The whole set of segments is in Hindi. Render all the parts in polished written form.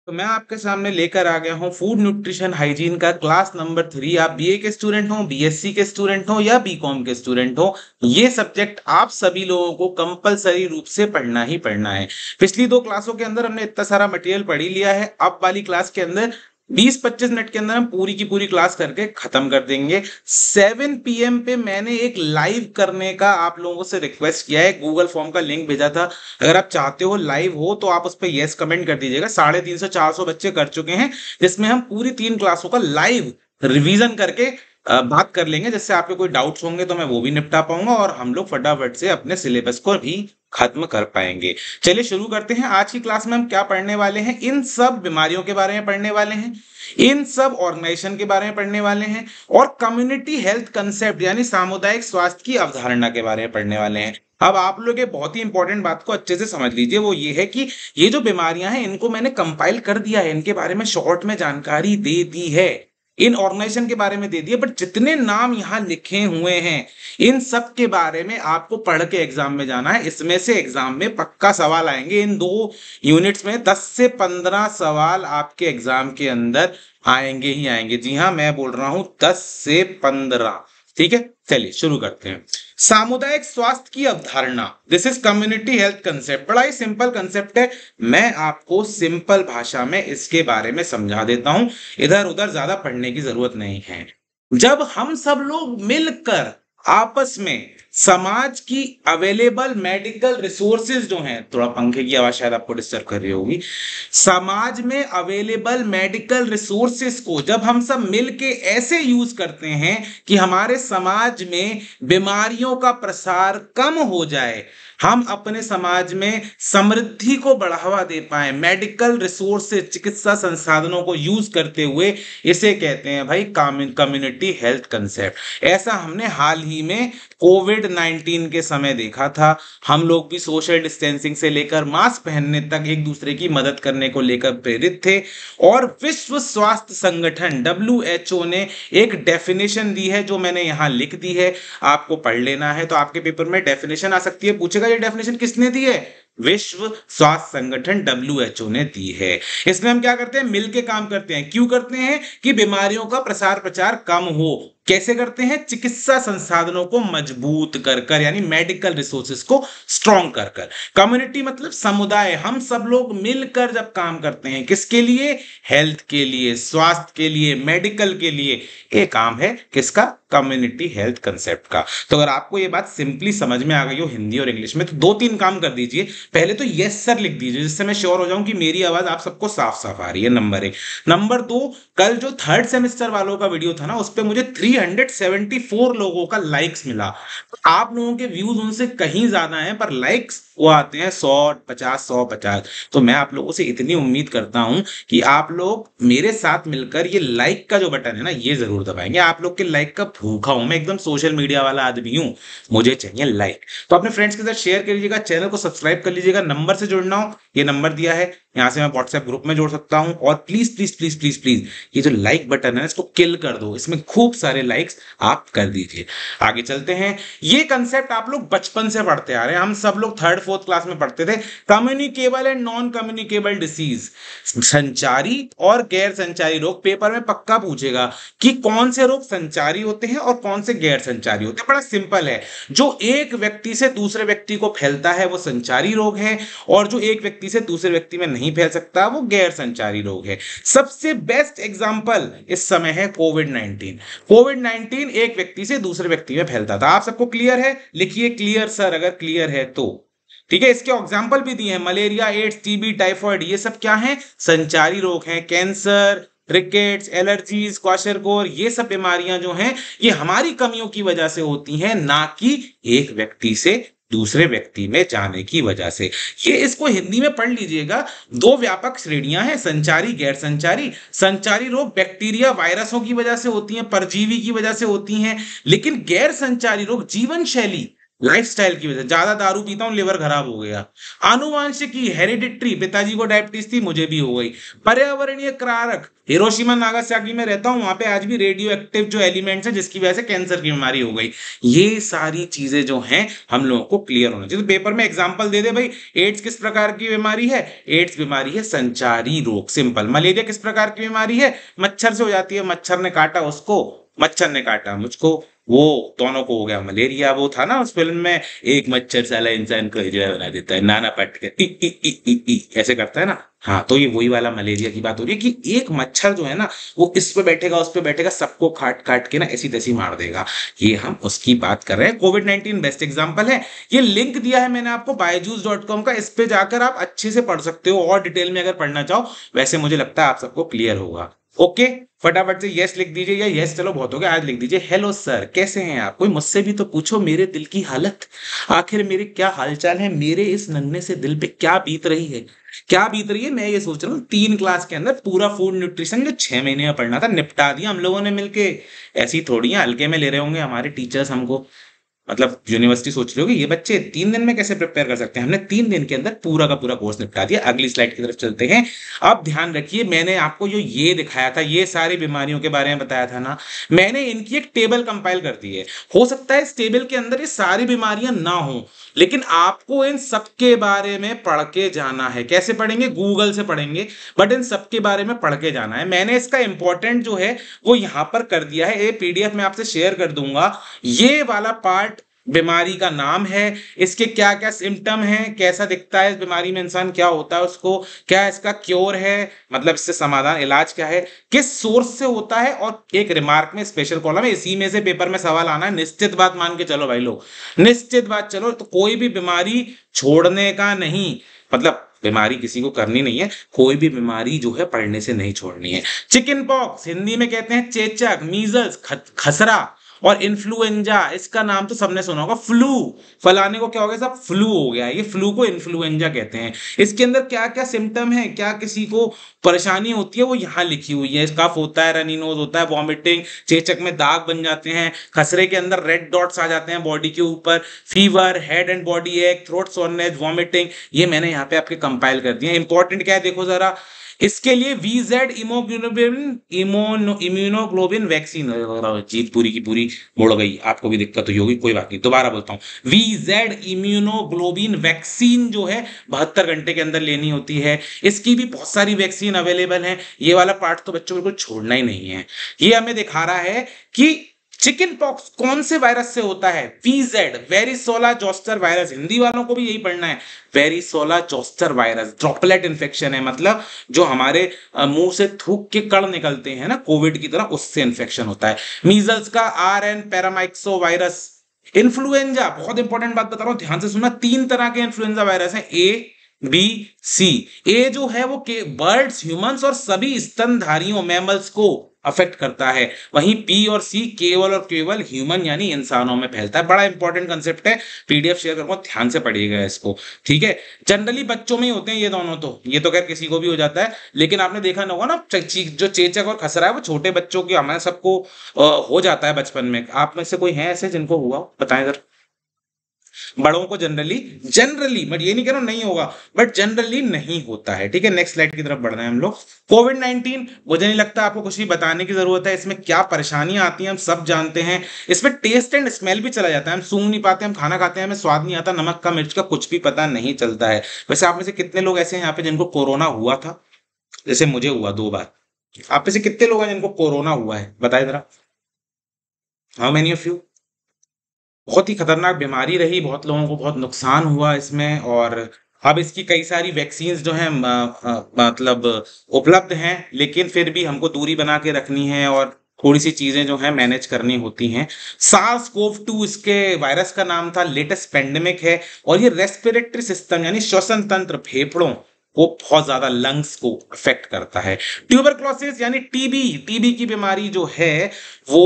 तो मैं आपके सामने लेकर आ गया हूँ फूड न्यूट्रिशन हाइजीन का क्लास नंबर 3। आप बीए के स्टूडेंट हो, बीएससी के स्टूडेंट हो या बीकॉम के स्टूडेंट हो, ये सब्जेक्ट आप सभी लोगों को कंपलसरी रूप से पढ़ना ही पढ़ना है। पिछली 2 क्लासों के अंदर हमने इतना सारा मटेरियल पढ़ ही लिया है। अब वाली क्लास के अंदर 20-25 मिनट के अंदर हम पूरी की पूरी क्लास करके खत्म कर देंगे। 7 PM पे मैंने एक लाइव करने का आप लोगों से रिक्वेस्ट किया है, गूगल फॉर्म का लिंक भेजा था। अगर आप चाहते हो लाइव हो तो आप उस पर यस कमेंट कर दीजिएगा। 350-400 बच्चे कर चुके हैं, जिसमें हम पूरी 3 क्लासों का लाइव रिवीजन करके बात कर लेंगे। जिससे आपके कोई डाउट्स होंगे तो मैं वो भी निपटा पाऊंगा और हम लोग फटाफट से अपने सिलेबस को भी खत्म कर पाएंगे। चलिए शुरू करते हैं। आज की क्लास में हम क्या पढ़ने वाले हैं, इन सब बीमारियों के बारे में पढ़ने वाले हैं, इन सब ऑर्गेनाइजेशन के बारे में पढ़ने वाले हैं और कम्युनिटी हेल्थ कंसेप्ट यानी सामुदायिक स्वास्थ्य की अवधारणा के बारे में पढ़ने वाले हैं। अब आप लोग एक बहुत ही इंपॉर्टेंट बात को अच्छे से समझ लीजिए, वो ये है कि ये जो बीमारियां हैं इनको मैंने कंपाइल कर दिया है, इनके बारे में शॉर्ट में जानकारी दे दी है, इन ऑर्गेनाइजेशन के बारे में दे दिए, बट जितने नाम यहाँ लिखे हुए हैं इन सब के बारे में आपको पढ़ के एग्जाम में जाना है। इसमें से एग्जाम में पक्का सवाल आएंगे। इन 2 यूनिट्स में 10 से 15 सवाल आपके एग्जाम के अंदर आएंगे ही आएंगे। जी हाँ, मैं बोल रहा हूं 10 से 15। ठीक है, चलिए शुरू करते हैं। सामुदायिक स्वास्थ्य की अवधारणा, this is community health concept. बड़ा ही सिंपल कंसेप्ट है, मैं आपको सिंपल भाषा में इसके बारे में समझा देता हूं, इधर उधर ज्यादा पढ़ने की जरूरत नहीं है। जब हम सब लोग मिलकर आपस में समाज की अवेलेबल मेडिकल रिसोर्सेज जो हैं, थोड़ा पंखे की आवाज शायद आपको डिस्टर्ब कर रही होगी, समाज में अवेलेबल मेडिकल रिसोर्सेज को जब हम सब मिलके ऐसे यूज करते हैं कि हमारे समाज में बीमारियों का प्रसार कम हो जाए, हम अपने समाज में समृद्धि को बढ़ावा दे पाए, मेडिकल रिसोर्सेज चिकित्सा संसाधनों को यूज करते हुए, इसे कहते हैं भाई कम्युनिटी हेल्थ कंसेप्ट। ऐसा हमने हाल ही में कोविड-19 के समय देखा था। हम लोग भी सोशल डिस्टेंसिंग से लेकर मास्क पहनने तक एक दूसरे की मदद करने को लेकर प्रेरित थे और विश्व स्वास्थ्य संगठन WHO ने एक डेफिनेशन दी है जो मैंने यहाँ लिख दी है, आपको पढ़ लेना है। तो आपके पेपर में डेफिनेशन आ सकती है, पूछेगा ये डेफिनेशन किसने दी है, विश्व स्वास्थ्य संगठन WHO ने दी है। इसमें हम क्या करते हैं, मिलके काम करते हैं। क्यों करते हैं, कि बीमारियों का प्रसार प्रचार कम हो। कैसे करते हैं, चिकित्सा संसाधनों को मजबूत कर कर यानी मेडिकल रिसोर्सेज को स्ट्रॉन्ग कर कर। कम्युनिटी मतलब समुदाय, हम सब लोग मिलकर जब काम करते हैं, किसके लिए, हेल्थ के लिए, स्वास्थ्य के लिए, मेडिकल के लिए, ये काम है किसका, कम्युनिटी हेल्थ कंसेप्ट का। तो अगर आपको ये बात सिंपली समझ में आ गई हो हिंदी और इंग्लिश में, तो 2-3 काम कर दीजिए। पहले तो यस सर लिख दीजिए, जिससे मैं श्योर हो जाऊं कि मेरी आवाज आप सबको साफ साफ आ रही है, नंबर 1। नंबर 2, कल जो 3rd सेमेस्टर वालों का वीडियो था ना, उस पर मुझे 374 लोगों का लाइक्स मिला। तो आप लोगों के व्यूज उनसे कहीं ज्यादा हैं, पर लाइक्स वो आते हैं 100-50। तो मैं आप लोगों से इतनी उम्मीद करता हूं कि आप लोग मेरे साथ मिलकर ये लाइक का जो बटन है ना, ये जरूर दबाएंगे। आप लोग के लाइक का भूखा हूं मैं, एकदम सोशल मीडिया वाला आदमी हूं, मुझे चाहिए लाइक। तो अपने फ्रेंड्स के साथ शेयर कर लीजिएगा, चैनल को सब्सक्राइब कर लीजिएगा। नंबर से जुड़ना हो, ये नंबर दिया है, यहाँ से मैं व्हाट्सएप ग्रुप में जोड़ सकता हूं। और please please please please please ये जो लाइक बटन है इसको किल कर दो, इसमें खूब सारे लाइक्स आप कर दीजिए। आगे चलते हैं। ये कंसेप्ट आप लोग बचपन से पढ़ते आ रहे हैं, हम सब लोग 3rd-4th क्लास में पढ़ते थे। Communicable and non communicable disease, संचारी और गैर संचारी रोग। पेपर में पक्का पूछेगा कि कौन से रोग संचारी होते हैं और कौन से गैर संचारी होते हैं। बड़ा सिंपल है, जो एक व्यक्ति से दूसरे व्यक्ति को फैलता है वो संचारी रोग है, और जो एक व्यक्ति से दूसरे व्यक्ति में नहीं फैल सकता वो गैर संचारी रोग है। सबसे बेस्ट एग्जांपल इस समय है कोविड-19। कोविड-19 एक व्यक्ति से दूसरे व्यक्ति में फैलता था। आप सबको क्लियर है, लिखिए क्लियर सर अगर क्लियर है तो। ठीक है, इसके एग्जाम्पल भी दिए हैं, मलेरिया, एड्स, टीबी, टाइफॉइड, ये सब क्या है, संचारी रोग हैं। कैंसर, रिकेट्स, एलर्जीज, क्वाशरकोर, ये सब बीमारियां जो हैं ये हमारी कमियों की वजह से होती हैं, ना कि एक व्यक्ति से दूसरे व्यक्ति में जाने की वजह से। ये इसको हिंदी में पढ़ लीजिएगा। 2 व्यापक श्रेणियां हैं, संचारी, गैर संचारी। संचारी रोग बैक्टीरिया, वायरसों की वजह से होती हैं, परजीवी की वजह से होती हैं। लेकिन गैर संचारी रोग जीवन शैली, लाइफस्टाइल की वजह से, ज्यादा दारू पीता हूँ, लिवर खराब हो गया। आनुवांशिकी, हेरिडिट्री, पिताजी को डायबिटीज थी, मुझे भी हो गई। पर्यावरणीय कारक, हिरोशिमा नागासाकी में रहता हूँ, वहां पे आज भी रेडियो एक्टिव जो एलिमेंट्स है जिसकी वजह से कैंसर की बीमारी हो गई। ये सारी चीजें जो हैं हम लोगों को क्लियर होना चाहिए। तो पेपर में एग्जांपल दे दे भाई, एड्स किस प्रकार की बीमारी है? एड्स बीमारी है संचारी रोग, सिंपल। मलेरिया किस प्रकार की बीमारी है? मच्छर से हो जाती है, मच्छर ने काटा उसको, मच्छर ने काटा मुझको, वो दोनों को हो गया मलेरिया। वो था ना उस फिल्म में, एक मच्छर साला इंसान को हिजड़ा बना देता है, नाना पाटेकर इ इ इ इ इ ऐसे करता है ना। हाँ, तो ये वही वाला मलेरिया की बात हो रही है कि एक मच्छर जो है ना, वो इस पे बैठेगा उस पे बैठेगा, सबको काट काट के ना ऐसी तैसी मार देगा। ये हम उसकी बात कर रहे हैं। कोविड-19 बेस्ट एग्जांपल है। ये लिंक दिया है मैंने आपको byju's.com का, इस पे जाकर आप अच्छे से पढ़ सकते हो, और डिटेल में अगर पढ़ना चाहो। वैसे मुझे लगता है आप सबको क्लियर होगा। ओके, फटाफट से यस लिख दीजिए, या यस चलो बहुत हो गया, आज लिख दीजिए हेलो सर कैसे हैं आप। कोई मुझसे भी तो पूछो मेरे दिल की हालत, आखिर मेरे क्या हालचाल है, मेरे इस नन्हे से दिल पे क्या बीत रही है, क्या बीत रही है। मैं ये सोच रहा हूँ 3 क्लास के अंदर पूरा फूड न्यूट्रिशन जो 6 महीने में पढ़ना था निपटा दिया हम लोगों ने मिलके। ऐसी थोड़ी है हल्के में ले रहे होंगे हमारे टीचर्स हमको, मतलब यूनिवर्सिटी सोच रही होगी ये बच्चे 3 दिन में कैसे प्रिपेयर कर सकते हैं। हमने 3 दिन के अंदर पूरा का पूरा कोर्स निपटा दिया। अगली स्लाइड की तरफ चलते हैं। अब ध्यान रखिए, मैंने आपको जो ये दिखाया था, ये सारी बीमारियों के बारे में बताया था ना, मैंने इनकी एक टेबल कंपाइल कर दी है। हो सकता है इस टेबल के अंदर ये सारी बीमारियां ना हो, लेकिन आपको इन सबके बारे में पढ़ के जाना है। कैसे पढ़ेंगे? गूगल से पढ़ेंगे, बट इन सबके बारे में पढ़ के जाना है। मैंने इसका इंपॉर्टेंट जो है वो यहां पर कर दिया है, ये पीडीएफ में आपसे शेयर कर दूंगा। ये वाला पार्ट बीमारी का नाम है, इसके क्या क्या सिम्टम हैं, कैसा दिखता है इस बीमारी में इंसान, क्या होता है उसको, क्या इसका क्योर है, मतलब इससे समाधान इलाज क्या है, किस सोर्स से होता है, और एक रिमार्क में स्पेशल कॉलम है। इसी में से पेपर में सवाल आना है। निश्चित बात मान के चलो भाई लोग, निश्चित बात चलो। तो कोई भी बीमारी छोड़ने का नहीं, मतलब बीमारी किसी को करनी नहीं है, कोई भी बीमारी जो है पढ़ने से नहीं छोड़नी है। चिकन पॉक्स हिंदी में कहते हैं चेचक, मीजल्स खसरा, और इन्फ्लुएंजा, इसका नाम तो सबने सुना होगा। फ्लू, फलाने को क्या हो गया सब, फ्लू हो गया। ये फ्लू को इन्फ्लुएंजा कहते हैं। इसके अंदर क्या क्या सिम्टम है, क्या किसी को परेशानी होती है, वो यहाँ लिखी हुई है। कफ होता है, रनी नोज होता है, वॉमिटिंग, चेचक में दाग बन जाते हैं, खसरे के अंदर रेड डॉट्स आ जाते हैं बॉडी के ऊपर, फीवर, हेड एंड बॉडी एक, थ्रोट सोरनेस, वॉमिटिंग। ये मैंने यहाँ पे आपके कंपाइल कर दिया। इंपॉर्टेंट क्या है देखो जरा, इसके लिए VZ इम्यूनोग्लोबिन वैक्सीन, जीत पूरी की पूरी मुड़ गई, आपको भी दिक्कत हुई होगी, कोई बात नहीं, दोबारा बोलता हूँ। VZ इम्यूनोग्लोबिन वैक्सीन जो है 72 घंटे के अंदर लेनी होती है। इसकी भी बहुत सारी वैक्सीन अवेलेबल है। ये वाला पार्ट तो बच्चों को छोड़ना ही नहीं है। ये हमें दिखा रहा है कि चिकन पॉक्स कौन से वायरस से होता है। VZ वेरिसोला जोस्टर वायरस, हिंदी वालों को भी यही पढ़ना है। वेरिसोला जोस्टर वायरस ड्रॉपलेट इन्फेक्शन है, मतलब जो हमारे मुंह से थूक के कण निकलते हैं ना कोविड की तरह, उससे इन्फेक्शन होता है। मीजल्स का RN पैरामाइक्सो वायरस। इन्फ्लुएंजा, बहुत इंपॉर्टेंट बात बता रहा हूं, ध्यान से सुनना। 3 तरह के इन्फ्लुएंजा वायरस हैं, A, B, C। ए जो है वो बर्ड्स, ह्यूमंस और सभी स्तनधारियों मैमल्स को अफेक्ट करता है। वहीं बी और सी केवल और केवल ह्यूमन यानी इंसानों में फैलता है। बड़ा इंपॉर्टेंट कंसेप्ट है, पीडीएफ शेयर करूंगा, ध्यान से पढ़िएगा इसको, ठीक है। जनरली बच्चों में ही होते हैं ये दोनों, तो ये तो खैर किसी को भी हो जाता है, लेकिन आपने देखा ना होगा ना, जो चेचक और खसरा है वो छोटे बच्चों की, हमारे सबको हो जाता है बचपन में। आप में से कोई है ऐसे जिनको हुआ हो? बताएं जरा। बड़ों को जनरली जनरली बट ये नहीं कह रहा नहीं होगा, बट जनरली नहीं होता है, ठीक है। नेक्स्ट स्लाइड की तरफ बढ़ रहे हैं हम लोग। कोविड-19, मुझे नहीं लगता आपको कुछ भी बताने की जरूरत है। इसमें क्या परेशानियां आती हैं हम सब जानते हैं। इसमें टेस्ट एंड स्मेल भी चला जाता है, हम सूंघ नहीं पाते, हम खाना खाते हैं हमें स्वाद नहीं आता, नमक का मिर्च का कुछ भी पता नहीं चलता है। वैसे आप में से कितने लोग ऐसे हैं यहाँ पे जिनको कोरोना हुआ था? जैसे मुझे हुआ 2 बार। आप में से कितने लोग हैं जिनको कोरोना हुआ है, बताए जरा। How many of you? बहुत ही खतरनाक बीमारी रही, बहुत लोगों को बहुत नुकसान हुआ इसमें, और अब इसकी कई सारी वैक्सीन्स जो हैं मतलब उपलब्ध हैं, लेकिन फिर भी हमको दूरी बना के रखनी है और थोड़ी सी चीजें जो हैं मैनेज करनी होती हैं। सार्स कोव 2 इसके वायरस का नाम था, लेटेस्ट पेंडेमिक है, और ये रेस्पिरेटरी सिस्टम यानी श्वसन तंत्र, फेफड़ों को बहुत ज्यादा, लंग्स को अफेक्ट करता है। ट्यूबरक्लोसिस यानी टीबी, टीबी की बीमारी जो है वो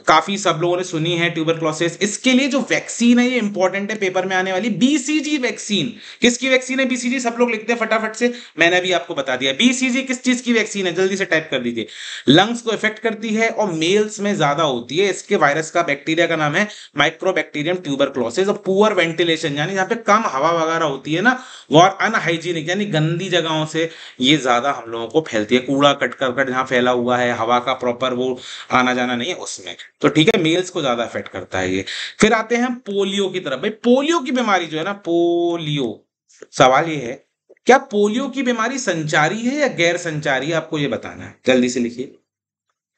काफी सब लोगों ने सुनी है ट्यूबरक्लोसिस। इसके लिए जो वैक्सीन है ये इंपॉर्टेंट है पेपर में आने वाली, बीसीजी वैक्सीन। किसकी वैक्सीन है बीसीजी? सब लोग लिखते हैं फटाफट से, मैंने भी आपको बता दिया। बीसीजी किस चीज की वैक्सीन है, जल्दी से टाइप कर दीजिए। लंग्स को इफेक्ट करती है और मेल्स में ज्यादा होती है। इसके वायरस का, बैक्टीरिया का नाम है माइक्रोबैक्टीरियम ट्यूबरक्लोसिस। और पुअर वेंटिलेशन यानी जहाँ पे कम हवा वगैरह होती है ना, और अनहाइजीनिक यानी गंदी जगहों से ये ज्यादा हम लोगों को फैलती है। कूड़ा कट कर जहाँ फैला हुआ है, हवा का प्रॉपर वो आना जाना नहीं है उसमें, तो ठीक है, मेल्स को ज्यादा इफेक्ट करता है ये। फिर आते हैं हम पोलियो की तरफ। भाई पोलियो की बीमारी जो है ना, पोलियो, सवाल ये है क्या पोलियो की बीमारी संचारी है या गैर संचारी है? आपको ये बताना है, जल्दी से लिखिए।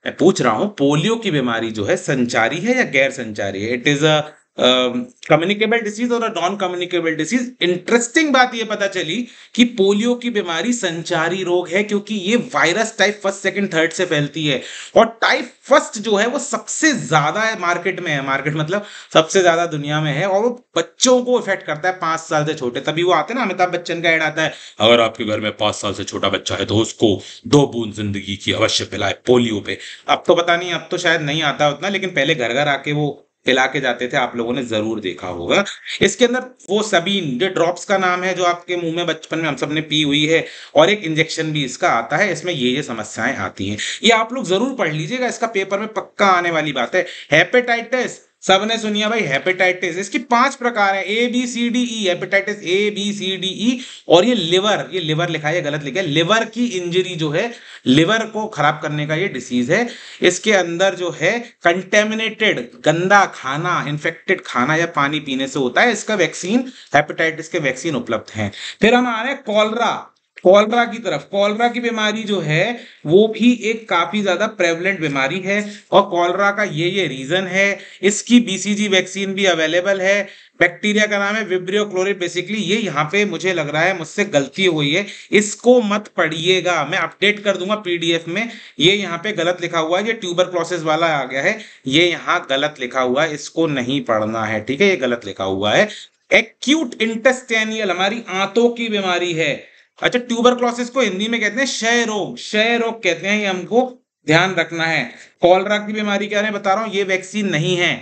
मैं पूछ रहा हूं पोलियो की बीमारी जो है संचारी है या गैर संचारी है? It is a communicable disease और नॉन कम्युनिकेबल डिसीज। इंटरेस्टिंग बात ये पता चली कि पोलियो की बीमारी संचारी रोग है, क्योंकि ये virus type first second third से फैलती है। और टाइप फर्स्ट जो है वो सबसे ज्यादा है मार्केट में है, मार्केट मतलब सबसे ज्यादा दुनिया में है, और वो बच्चों को इफेक्ट करता है 5 साल से छोटे। तभी वो आते हैं ना, अमिताभ बच्चन का ऐड आता है, अगर आपके घर में 5 साल से छोटा बच्चा है तो उसको 2 बूंद जिंदगी की अवश्य पिलाए पोलियो पे। अब तो पता नहीं, अब तो शायद नहीं आता उतना, लेकिन पहले घर घर आके वो पिला के जाते थे, आप लोगों ने जरूर देखा होगा। इसके अंदर वो सबीन जो ड्रॉप्स का नाम है, जो आपके मुंह में बचपन में हम सब ने पी हुई है, और एक इंजेक्शन भी इसका आता है। इसमें ये समस्याएं आती हैं, ये आप लोग जरूर पढ़ लीजिएगा, इसका पेपर में पक्का आने वाली बात है। हेपेटाइटिस सबने सुनिया भाई, हेपेटाइटिस इसकी 5 प्रकार है, A B C D E, hepatitis A B C D E. और ये लिवर लिखा है, गलत लिखा है, लिवर की इंजरी जो है, लिवर को खराब करने का ये डिसीज है। इसके अंदर जो है कंटेमिनेटेड गंदा खाना, इन्फेक्टेड खाना या पानी पीने से होता है। इसका वैक्सीन, हेपेटाइटिस के वैक्सीन उपलब्ध हैं। फिर हम आ रहे हैं कॉलरा, कॉलरा की तरफ। कॉलरा की बीमारी जो है वो भी एक काफी ज्यादा प्रेवलेंट बीमारी है, और कॉलरा का ये रीजन है। इसकी बीसीजी वैक्सीन भी अवेलेबल है। बैक्टीरिया का नाम है विब्रियो क्लोरिड। बेसिकली ये यहाँ पे मुझे लग रहा है मुझसे गलती हुई है, इसको मत पढ़िएगा, मैं अपडेट कर दूंगा पीडीएफ में। ये यहाँ पे गलत लिखा हुआ है, ये ट्यूबरक्लोसिस वाला आ गया है, ये यहाँ गलत लिखा हुआ है, इसको नहीं पढ़ना है, ठीक है, ये गलत लिखा हुआ है। एक्यूट इंटेस्टेनियल हमारी आंतों की बीमारी है। अच्छा, ट्यूबरक्लोसिस को हिंदी में कहते हैं क्षय रोग, क्षय रोग कहते हैं, ये हमको ध्यान रखना है। कॉलरा की बीमारी क्या है बता रहा हूं, ये वैक्सीन नहीं है।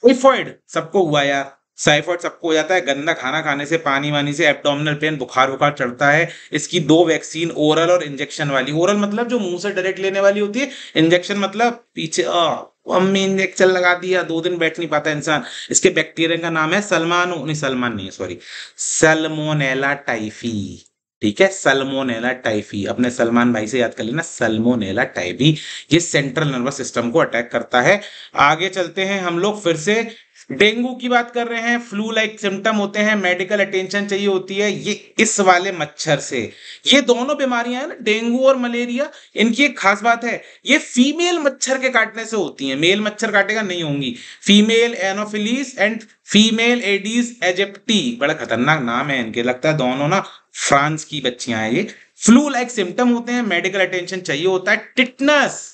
टाइफॉइड सबको हुआ यार, टाइफॉइड सबको हो जाता है, गंदा खाना खाने से, पानी वानी से, एब्डोमिनल पेन, बुखार बुखार चढ़ता है। इसकी 2 वैक्सीन, ओरल और इंजेक्शन वाली। ओरल मतलब जो मुंह से डायरेक्ट लेने वाली होती है, इंजेक्शन मतलब पीछे अम्मी इंजेक्शन लगा दिया, 2 दिन बैठ नहीं पाता इंसान। इसके बैक्टीरिया का नाम है सलमान नहीं, सॉरी, सल्मोनेला टाइफी, ठीक है, सल्मोनेला टाइफी। अपने सलमान भाई से याद कर लेना, सल्मोनेला टाइफी। ये सेंट्रल नर्वस सिस्टम को अटैक करता है। आगे चलते हैं हम लोग, फिर से डेंगू की बात कर रहे हैं। फ्लू लाइक सिम्टम होते हैं, मेडिकल अटेंशन चाहिए होती है, ये इस वाले मच्छर से। ये दोनों बीमारियां हैं ना, डेंगू और मलेरिया, इनकी एक खास बात है, ये फीमेल मच्छर के काटने से होती हैं, मेल मच्छर काटेगा नहीं होंगी। Female Anopheles and female Aedes aegypti, बड़ा खतरनाक नाम है इनके, लगता है दोनों ना फ्रांस की बच्चियां हैं ये। फ्लू लाइक सिम्टम होते हैं, मेडिकल अटेंशन चाहिए होता है। टिटनस,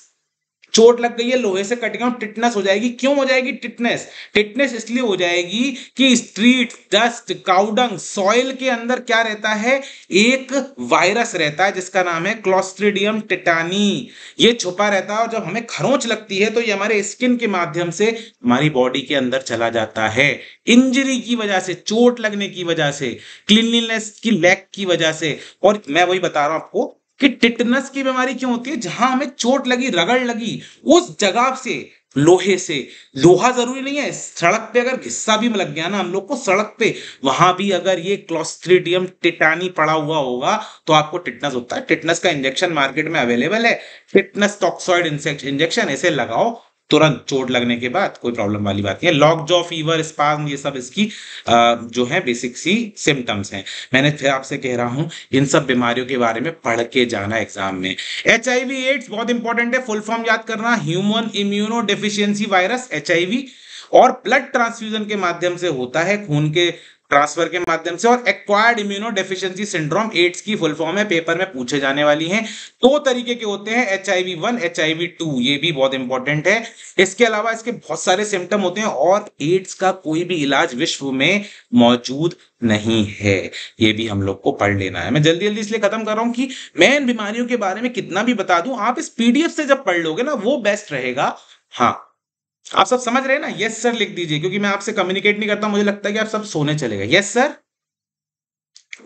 चोट लग गई है, लोहे से कट गया, टिटनस हो जाएगी। क्यों हो जाएगी टिटनस? टिटनस इसलिए हो जाएगी कि स्ट्रीट डस्ट, काउडंग, सॉइल के अंदर क्या रहता है, एक वायरस रहता है जिसका नाम है क्लोस्ट्रिडियम टिटानी। ये छुपा रहता है, और जब हमें खरोंच लगती है तो ये हमारे स्किन के माध्यम से हमारी बॉडी के अंदर चला जाता है। इंजरी की वजह से, चोट लगने की वजह से, क्लीनलीनेस की लैक की वजह से। और मैं वही बता रहा हूं आपको कि टिटनस की बीमारी क्यों होती है, जहां हमें चोट लगी, रगड़ लगी, उस जगह से लोहे से, लोहा जरूरी नहीं है, सड़क पे अगर घिस्सा भी लग गया ना हम लोग को सड़क पे, वहां भी अगर ये क्लोस्ट्रिडियम टिटानी पड़ा हुआ होगा तो आपको टिटनस होता है। टिटनस का इंजेक्शन मार्केट में अवेलेबल है, टिटनस टॉक्सॉइड इंजेक्शन, इसे लगाओ तुरंत चोट लगने के बाद, कोई प्रॉब्लम वाली बात नहीं है। लॉक जॉ, फीवर, स्पाज्म, ये सब इसकी जो है बेसिक सी सिम्टम्स हैं। मैंने फिर आपसे कह रहा हूं इन सब बीमारियों के बारे में पढ़ के जाना एग्जाम में। एचआईवी एड्स बहुत इंपॉर्टेंट है, फुल फॉर्म याद करना, human immuno deficiency virus, HIV. और ब्लड ट्रांसफ्यूजन के माध्यम से होता है, खून के ट्रांसफर के माध्यम से। और acquired immuno deficiency syndrome, AIDS की फुल फॉर्म है, पेपर में पूछे जाने वाली हैं। 2 तरीके के होते हैं, HIV-1, HIV-2, ये भी बहुत इंपॉर्टेंट है। इसके अलावा इसके बहुत सारे सिम्टम होते हैं, और एड्स का कोई भी इलाज विश्व में मौजूद नहीं है, ये भी हम लोग को पढ़ लेना है। मैं जल्दी जल्दी इसलिए खत्म कर रहा हूं कि मैं इन बीमारियों के बारे में कितना भी बता दूं, आप इस पीडीएफ से जब पढ़ लोगे ना वो बेस्ट रहेगा। हाँ, आप सब समझ रहे हैं ना? यस सर लिख दीजिए, क्योंकि मैं आपसे कम्युनिकेट नहीं करता, मुझे लगता है कि आप सब सोने चले गए। यस सर,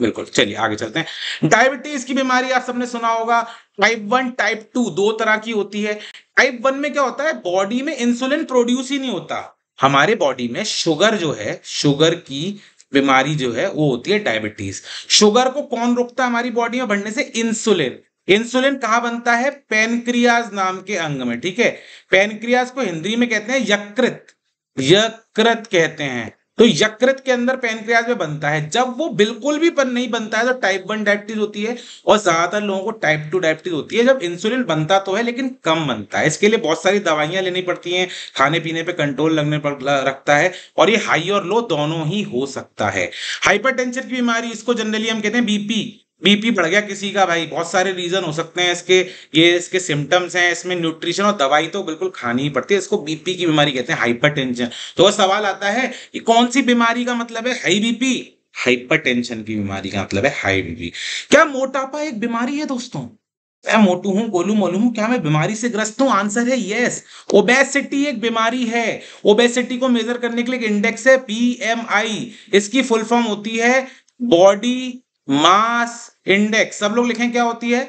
बिल्कुल। चलिए आगे चलते हैं। डायबिटीज की बीमारी आप सबने सुना होगा, टाइप 1 टाइप 2 दो तरह की होती है। टाइप 1 में क्या होता है, बॉडी में इंसुलिन प्रोड्यूस ही नहीं होता। हमारे बॉडी में शुगर जो है, शुगर की बीमारी जो है वो होती है डायबिटीज। शुगर को कौन रोकता है हमारी बॉडी में बढ़ने से? इंसुलिन। इंसुलिन कहाँ बनता है? पेनक्रियाज नाम के अंग में, ठीक है। पेनक्रियाज को हिंदी में कहते हैं यकृत, यकृत कहते हैं। तो यकृत के अंदर पेनक्रियाज में बनता है। जब वो बिल्कुल भी नहीं बनता है तो टाइप 1 डायबिटीज होती है। और ज्यादातर लोगों को टाइप 2 डायबिटीज होती है जब इंसुलिन बनता तो है लेकिन कम बनता है। इसके लिए बहुत सारी दवाइयां लेनी पड़ती हैं, खाने पीने पे कंट्रोल लगने पर रखता है, और ये हाई और लो दोनों ही हो सकता है। हाइपरटेंशन की बीमारी, इसको जनरली हम कहते हैं बीपी। बीपी बढ़ गया किसी का, भाई बहुत सारे रीजन हो सकते हैं इसके। ये इसके सिम्टम्स हैं, इसमें न्यूट्रिशन और दवाई तो बिल्कुल खानी ही पड़ती है। इसको बीपी की बीमारी कहते हैं, हाइपरटेंशन। तो सवाल आता है कि कौन सी बीमारी का मतलब है हाई बीपी? हाइपरटेंशन की बीमारी का मतलब है हाई बीपी। क्या मोटापा एक बीमारी है दोस्तों? मैं मोटू हूं, गोलू मोलू हूं, क्या मैं बीमारी से ग्रस्त हूं? आंसर है यस। ओबेसिटी एक बीमारी है। ओबेसिटी को मेजर करने के लिए एक इंडेक्स है बीएमआई। इसकी फुल फॉर्म होती है बॉडी मास इंडेक्स। सब लोग लिखें क्या होती है?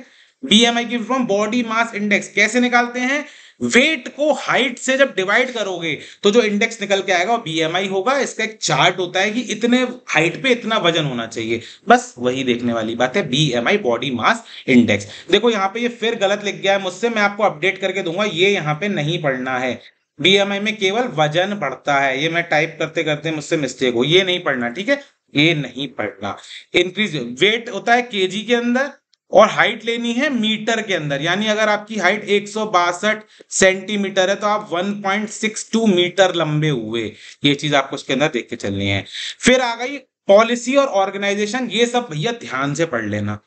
बीएमआई की full form body mass index. कैसे निकालते हैं? वेट को हाइट से जब डिवाइड करोगे तो जो इंडेक्स निकल के आएगा वो बीएमआई होगा। इसका एक चार्ट होता है कि इतने हाइट पे इतना वजन होना चाहिए, बस वही देखने वाली बात है, बीएमआई बॉडी मास इंडेक्स। देखो यहाँ पे ये फिर गलत लिख गया है मुझसे, मैं आपको अपडेट करके दूंगा, ये यहाँ पे नहीं पढ़ना है। बीएमआई में केवल वजन बढ़ता है, ये मैं टाइप करते करते मुझसे मिस्टेक हो, ये नहीं पढ़ना, ठीक है, ये नहीं पढ़ना। इंक्रीज वेट होता है केजी के अंदर, और हाइट लेनी है मीटर के अंदर। यानी अगर आपकी हाइट 162 सेंटीमीटर है तो आप 1.62 मीटर लंबे हुए। ये चीज आपको उसके अंदर देख के चलनी है। फिर आ गई पॉलिसी और ऑर्गेनाइजेशन, ये सब भैया ध्यान से पढ़ लेना।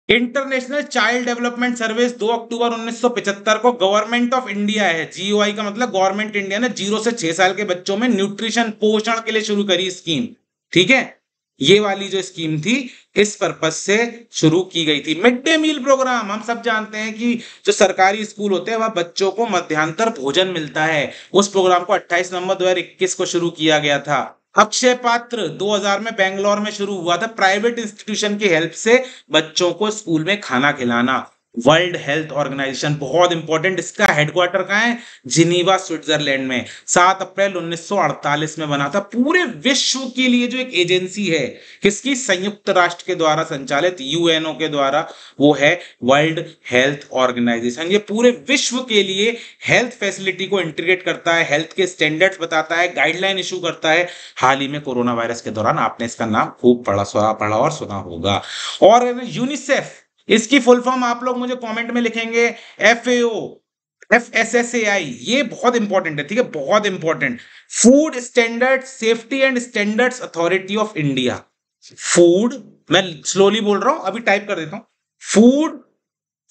इंटरनेशनल चाइल्ड डेवलपमेंट सर्विस 2 अक्टूबर 1975 को गवर्नमेंट ऑफ इंडिया है, जीओआई का मतलब गवर्नमेंट इंडिया ने 0 से 6 साल के बच्चों में न्यूट्रिशन पोषण के लिए शुरू करी स्कीम, ठीक है। ये वाली जो स्कीम थी इस पर्पज से शुरू की गई थी। मिड डे मील प्रोग्राम, हम सब जानते हैं कि जो सरकारी स्कूल होते हैं वह बच्चों को मध्यांतर भोजन मिलता है। उस प्रोग्राम को 28 नवंबर 2021 को शुरू किया गया था। अक्षय पात्र 2000 में बेंगलोर में शुरू हुआ था, प्राइवेट इंस्टीट्यूशन की हेल्प से बच्चों को स्कूल में खाना खिलाना। वर्ल्ड हेल्थ ऑर्गेनाइजेशन बहुत इंपॉर्टेंट, इसका हेडक्वार्टर कहाँ है? जिनीवा स्विट्जरलैंड में। 7 अप्रैल 1948 में बना था। पूरे विश्व के लिए जो एक एजेंसी है, किसकी? संयुक्त राष्ट्र के द्वारा संचालित, यूएनओ के द्वारा, वो है वर्ल्ड हेल्थ ऑर्गेनाइजेशन। ये पूरे विश्व के लिए हेल्थ फैसिलिटी को इंटीग्रेट करता है, हेल्थ के स्टैंडर्ड्स बताता है, गाइडलाइन इशू करता है। हाल ही में कोरोना वायरस के दौरान आपने इसका नाम खूब पढ़ा और सुना होगा। और यूनिसेफ, इसकी फुल फॉर्म आप लोग मुझे कमेंट में लिखेंगे, एफएओ, एफएसएसएआई। ये बहुत इंपॉर्टेंट है, ठीक है, बहुत important. Food standard safety and standards authority of India. Food, मैं स्लोली बोल रहा हूं, अभी टाइप कर देता हूं। Food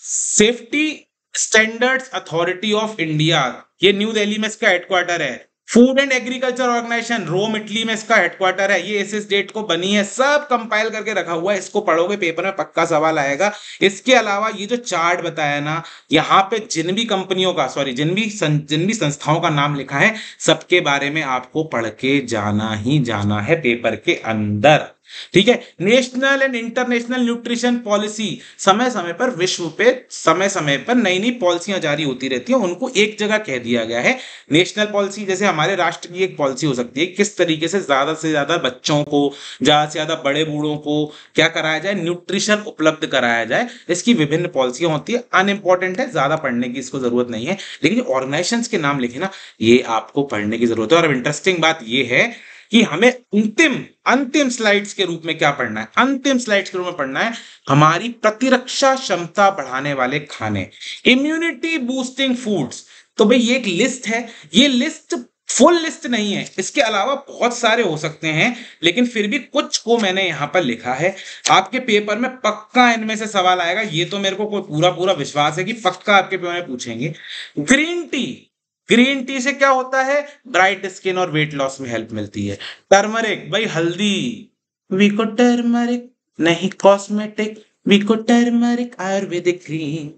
safety standards authority of India, ये न्यू दिल्ली में इसका हेडक्वार्टर है। Food and agriculture organization, Rome Italy में इसका हेडक्वार्टर है। ये इस डेट को बनी है, सब कंपाइल करके रखा हुआ है, इसको पढ़ोगे पेपर में पक्का सवाल आएगा। इसके अलावा ये जो चार्ट बताया ना, यहाँ पे जिन भी कंपनियों का, सॉरी जिन भी संस्थाओं का नाम लिखा है, सबके बारे में आपको पढ़ के जाना ही जाना है पेपर के अंदर, ठीक है। National and international nutrition policy, समय समय पर विश्व पे समय समय पर नई नई पॉलिसियां जारी होती रहती हैं, उनको एक जगह कह दिया गया है। नेशनल पॉलिसी जैसे हमारे राष्ट्र की एक पॉलिसी हो सकती है, किस तरीके से ज्यादा बच्चों को, ज्यादा से ज्यादा बड़े बूढ़ों को क्या कराया जाए? न्यूट्रिशन उपलब्ध कराया जाए। इसकी विभिन्न पॉलिसियां होती है, अनइंपॉर्टेंट है, ज्यादा पढ़ने की इसको जरूरत नहीं है, लेकिन जो ऑर्गेनाइजेशंस के नाम लिखे ना, ये आपको पढ़ने की जरूरत है। और इंटरेस्टिंग बात ये है कि हमें अंतिम अंतिम स्लाइड्स के रूप में क्या पढ़ना है? अंतिम स्लाइड्स के रूप में पढ़ना है हमारी प्रतिरक्षा क्षमता बढ़ाने वाले खाने, इम्यूनिटी बूस्टिंग फूड्स। तो भाई ये एक लिस्ट है, ये लिस्ट फुल लिस्ट नहीं है, इसके अलावा बहुत सारे हो सकते हैं, लेकिन फिर भी कुछ को मैंने यहां पर लिखा है। आपके पेपर में पक्का इनमें से सवाल आएगा, ये तो मेरे को कोई पूरा पूरा विश्वास है कि पक्का आपके पेपर में पूछेंगे। ग्रीन टी, ग्रीन टी से क्या होता है? ब्राइट स्किन और वेट लॉस में हेल्प मिलती है। टर्मरिक, भाई हल्दी, वी को टर्मरिक नहीं कॉस्मेटिक, वी को टर्मरिक आयुर्वेदिक क्रीम।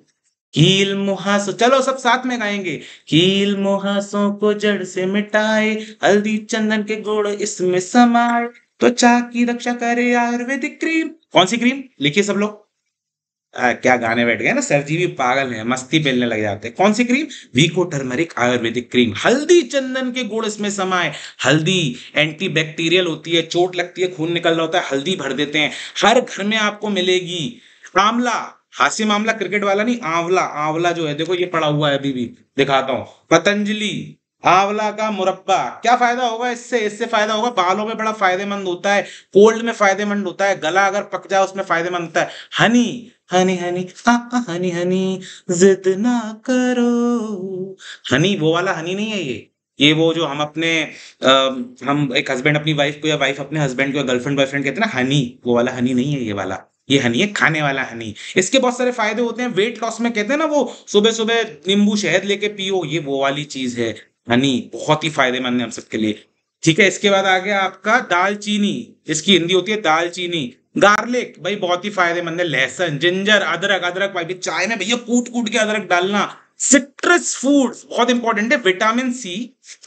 कील मुहासों, चलो सब साथ में गाएंगे। कील मुहासों को जड़ से मिटाए, हल्दी चंदन के गुण इसमें समाए, त्वचा की रक्षा करे आयुर्वेदिक क्रीम। कौन सी क्रीम, लिखिए सब लोग। क्या गाने बैठ गए ना, सर जी भी पागल हैं, मस्ती पेलने लग जाते हैं। कौन सी क्रीम, वीको टर्मरिक आयुर्वेदिक क्रीम, हल्दी चंदन के गुण इसमें समाये। हल्दी एंटी बैक्टीरियल होती है, चोट लगती है खून निकल रहा होता है, हल्दी भर देते हैं। हर घर में आपको मिलेगी। आंवला, हास्य मामला क्रिकेट वाला नहीं, आंवला, आंवला जो है देखो ये पड़ा हुआ है, अभी भी दिखाता हूँ। पतंजलि आंवला का मुरब्बा, क्या फायदा होगा इससे, इससे फायदा होगा बालों में बड़ा फायदेमंद होता है, कोल्ड में फायदेमंद होता है, गला अगर पक जाए उसमें फायदेमंद होता है। हनी, हनी हनी हनी हनी, जिद ना करो। हनी वो वाला हनी नहीं है ये वो जो हम अपने हम एक हस्बैंड अपनी वाइफ को या वाइफ अपने हस्बैंड को या गर्लफ्रेंड बॉयफ्रेंड कहते हैं ना, हनी, वो वाला हनी नहीं है ये वाला। ये हनी है खाने वाला हनी। इसके बहुत सारे फायदे होते हैं, वेट लॉस में कहते हैं ना वो, सुबह सुबह नींबू शहद लेके पियो, ये वो वाली चीज है। हनी बहुत ही फायदेमंद है हम सबके लिए। ठीक है, इसके बाद आ गया आपका दालचीनी, इसकी हिंदी होती है दालचीनी। गार्लिक भाई बहुत ही फायदेमंद है। लहसुन, जिंजर, अदरक, अदरक भाई चाय में भैया कूट कूट के अदरक डालना। सिट्रस फूड्स बहुत इंपॉर्टेंट है। विटामिन सी,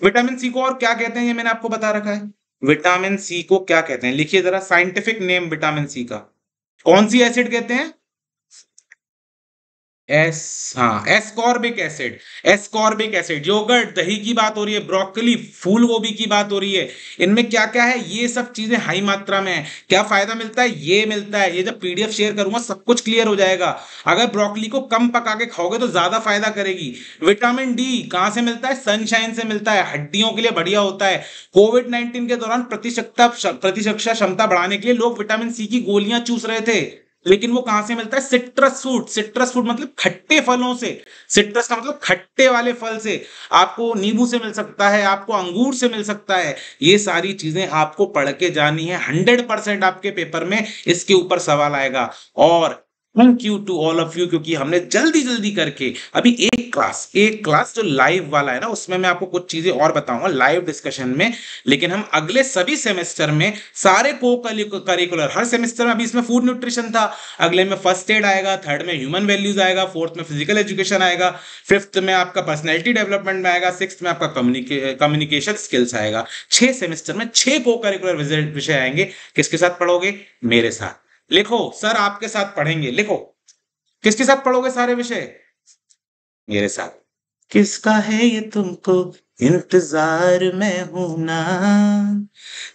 विटामिन सी को और क्या कहते हैं ये मैंने आपको बता रखा है। विटामिन सी को क्या कहते हैं, लिखिए जरा साइंटिफिक नेम विटामिन सी का। कौन सी एसिड कहते हैं, एस, हाँ ascorbic acid. Ascorbic acid, yogurt, दही की बात हो रही है, ब्रोकली, फूल गोभी की बात हो रही है। इनमें क्या क्या है, ये सब चीजें हाई मात्रा में है। क्या फायदा मिलता है, ये मिलता है, ये जब पीडीएफ शेयर करूंगा सब कुछ क्लियर हो जाएगा। अगर ब्रोकली को कम पका के खाओगे तो ज्यादा फायदा करेगी। विटामिन डी कहां से मिलता है, सनशाइन से मिलता है, हड्डियों के लिए बढ़िया होता है। कोविड-19 के दौरान प्रतिरक्षा क्षमता बढ़ाने के लिए लोग विटामिन सी की गोलियां चूस रहे थे, लेकिन वो कहां से मिलता है, सिट्रस फ्रूट। सिट्रस फ्रूट मतलब खट्टे फलों से, सिट्रस का मतलब खट्टे वाले फल से। आपको नींबू से मिल सकता है, आपको अंगूर से मिल सकता है। ये सारी चीजें आपको पढ़ के जानी है, 100% आपके पेपर में इसके ऊपर सवाल आएगा। और thank you to all of you, क्योंकि हमने जल्दी जल्दी करके अभी एक क्लास जो लाइव वाला है ना, उसमें मैं आपको कुछ चीजें और बताऊंगा लाइव डिस्कशन में। लेकिन हम अगले सभी सेमेस्टर में सारे को करिकुलर, हर सेमेस्टर में, अभी इसमें फूड न्यूट्रिशन था, अगले में फर्स्ट एड आएगा, थर्ड में ह्यूमन वैल्यूज आएगा, फोर्थ में फिजिकल एजुकेशन आएगा, फिफ्थ में आपका पर्सनैलिटी डेवलपमेंट में आएगा, सिक्स्थ में आपका कम्युनिकेशन स्किल्स आएगा। 6 सेमेस्टर में 6 को करिकुलर विषय आएंगे। किसके साथ पढ़ोगे, मेरे साथ। लिखो, सर आपके साथ पढ़ेंगे, लिखो। किसके साथ पढ़ोगे सारे विषय, मेरे साथ। किसका है ये तुमको इंतजार में हूं ना,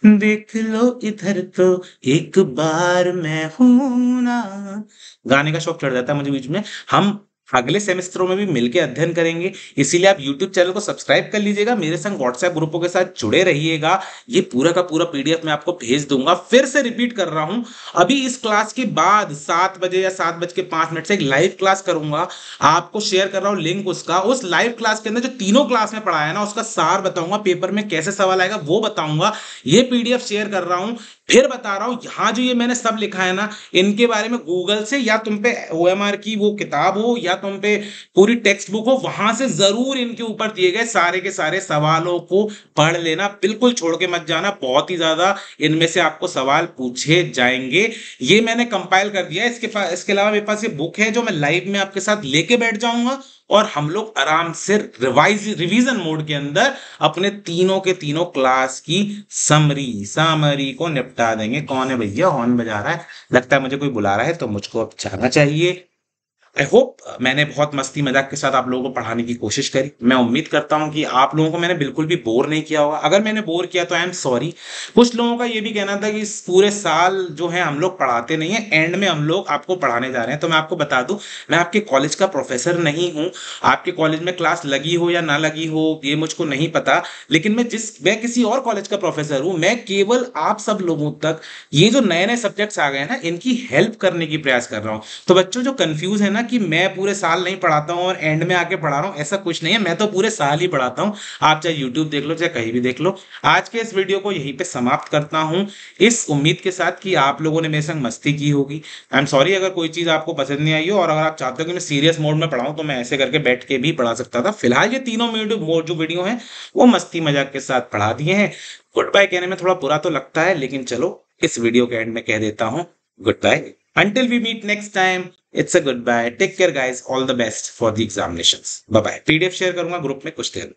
देख लो इधर तो एक बार मैं हूं ना। गाने का शौक चढ़ जाता है मुझे बीच में। हम अगले सेमेस्टरों में भी मिलकर अध्ययन करेंगे, इसीलिए आप YouTube चैनल को सब्सक्राइब कर लीजिएगा, मेरे संग व्हाट्सएप ग्रुपों के साथ जुड़े रहिएगा। ये पूरा का पूरा पीडीएफ मैं आपको भेज दूंगा। फिर से रिपीट कर रहा हूं, अभी इस क्लास के बाद 7 बजे या 7:05 से एक लाइव क्लास करूंगा, आपको शेयर कर रहा हूं लिंक उसका। उस लाइव क्लास के अंदर जो तीनों क्लास में पढ़ाया ना, उसका सार बताऊंगा, पेपर में कैसे सवाल आएगा वो बताऊंगा। ये पीडीएफ शेयर कर रहा हूं, फिर बता रहा हूं, यहां जो ये मैंने सब लिखा है ना, इनके बारे में गूगल से, या तुम पे ओएमआर की वो किताब हो, या तुम पे पूरी टेक्स्ट बुक हो, वहां से जरूर इनके ऊपर दिए गए सारे के सारे सवालों को पढ़ लेना, बिल्कुल छोड़ के मत जाना। बहुत ही ज्यादा इनमें से आपको सवाल पूछे जाएंगे। ये मैंने कंपाइल कर दिया है। इसके अलावा मेरे पास ये बुक है जो मैं लाइव में आपके साथ लेके बैठ जाऊंगा, और हम लोग आराम से रिवीजन मोड के अंदर अपने तीनों के तीनों क्लास की समरी को निपटा देंगे। कौन है भैया, हॉर्न बजा रहा है, लगता है मुझे कोई बुला रहा है, तो मुझको अब जाना चाहिए। आई होप मैंने बहुत मस्ती मजाक के साथ आप लोगों को पढ़ाने की कोशिश करी। मैं उम्मीद करता हूं कि आप लोगों को मैंने बिल्कुल भी बोर नहीं किया होगा। अगर मैंने बोर किया तो आई एम सॉरी। कुछ लोगों का ये भी कहना था कि इस पूरे साल जो है हम लोग पढ़ाते नहीं है, एंड में हम लोग आपको पढ़ाने जा रहे हैं। तो मैं आपको बता दूं, मैं आपके कॉलेज का प्रोफेसर नहीं हूं। आपके कॉलेज में क्लास लगी हो या ना लगी हो ये मुझको नहीं पता, लेकिन मैं किसी और कॉलेज का प्रोफेसर हूं। मैं केवल आप सब लोगों तक ये जो नए नए सब्जेक्ट्स आ गए ना, इनकी हेल्प करने की प्रयास कर रहा हूं। तो बच्चों जो कंफ्यूज है ना कि मैं पूरे साल नहीं पढ़ाता हूं और एंड में आके पढ़ा रहा हूं, ऐसा कुछ नहीं है। मैं तो पूरे साल ही पढ़ाता हूं। आप चाहे यूट्यूब देख लो, चाहे कहीं भी देख लो। आज के इस वीडियो को यहीं पे समाप्त करता हूं, इस उम्मीद के साथ कि आप लोगों ने मेरे संग मस्ती की होगी। आई एम सॉरी अगर कोई चीज आपको पसंद नहीं आई हो, और अगर आप चाहते हो कि मैं सीरियस मोड में पढ़ाऊं तो मैं ऐसे करके बैठ के भी पढ़ा सकता था। फिलहाल ये तीनों जो वीडियो है वो मस्ती मजाक के साथ पढ़ा दिए हैं। गुड बाय कहने में थोड़ा बुरा तो लगता है, लेकिन चलो इस वीडियो के एंड में कह देता हूं good bye. Until we meet next time, it's a good bye, take care guys, all the best for the examinations, bye bye. PDF share करूंगा ग्रुप में कुछ देर में।